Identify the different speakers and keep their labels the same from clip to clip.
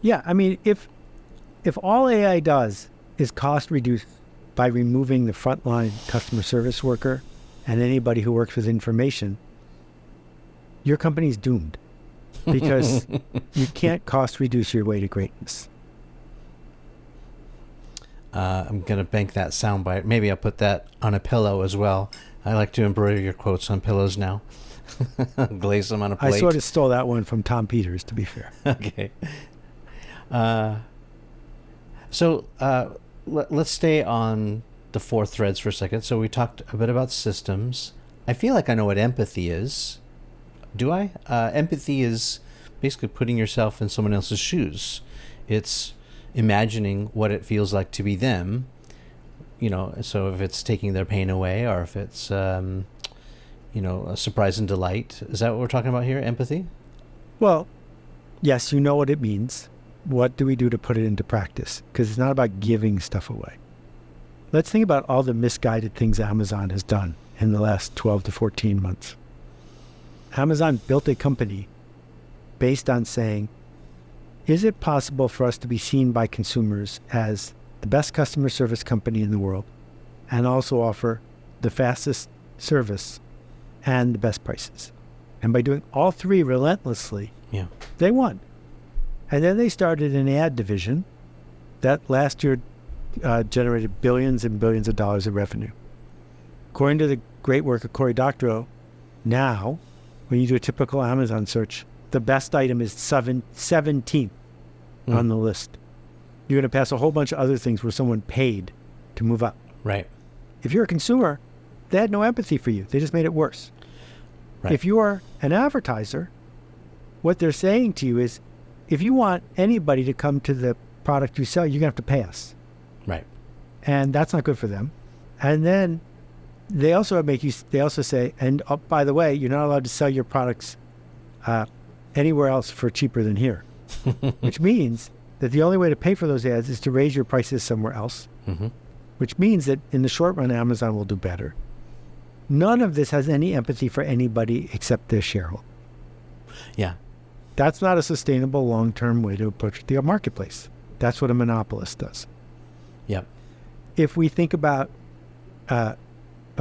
Speaker 1: Yeah, I mean, if all AI does is cost reduce by removing the frontline customer service worker and anybody who works with information, your company's doomed because you can't cost reduce your way to greatness.
Speaker 2: I'm going to bank that soundbite. Maybe I'll put that on a pillow as well. I like to embroider your quotes on pillows now. Glaze them on a plate.
Speaker 1: I sort of stole that one from Tom Peters, to be fair.
Speaker 2: Okay. So let's stay on the four threads for a second. So we talked a bit about systems. I feel like I know what empathy is. Do I? Empathy is basically putting yourself in someone else's shoes. It's imagining what it feels like to be them. You know, so if it's taking their pain away, or if it's, a surprise and delight. Is that what we're talking about here? Empathy?
Speaker 1: Well, yes, you know what it means. What do we do to put it into practice? Because it's not about giving stuff away. Let's think about all the misguided things Amazon has done in the last 12 to 14 months. Amazon built a company based on saying, is it possible for us to be seen by consumers as the best customer service company in the world and also offer the fastest service and the best prices? And by doing all three relentlessly, they won. And then they started an ad division that last year generated billions and billions of dollars of revenue. According to the great work of Cory Doctorow, now, when you do a typical Amazon search, the best item is 17th on the list. You're going to pass a whole bunch of other things where someone paid to move up.
Speaker 2: Right.
Speaker 1: If you're a consumer, they had no empathy for you. They just made it worse. Right. If you're an advertiser, what they're saying to you is, if you want anybody to come to the product you sell, you're going to have to pay us.
Speaker 2: Right.
Speaker 1: And that's not good for them. And then they also say, and by the way, you're not allowed to sell your products anywhere else for cheaper than here, which means that the only way to pay for those ads is to raise your prices somewhere else, which means that in the short run, Amazon will do better. None of this has any empathy for anybody except their shareholder.
Speaker 2: Yeah.
Speaker 1: That's not a sustainable long-term way to approach the marketplace. That's what a monopolist does.
Speaker 2: Yep.
Speaker 1: If we think about a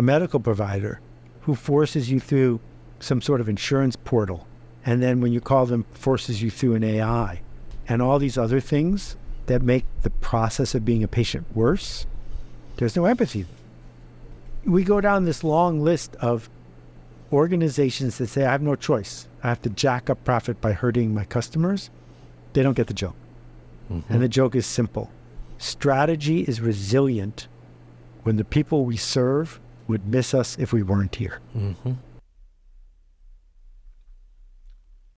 Speaker 1: medical provider who forces you through some sort of insurance portal, and then when you call them, forces you through an AI, and all these other things that make the process of being a patient worse, there's no empathy. We go down this long list of organizations that say, I have no choice. I have to jack up profit by hurting my customers. They don't get the joke. And the joke is simple. Strategy is resilient when the people we serve would miss us if we weren't here.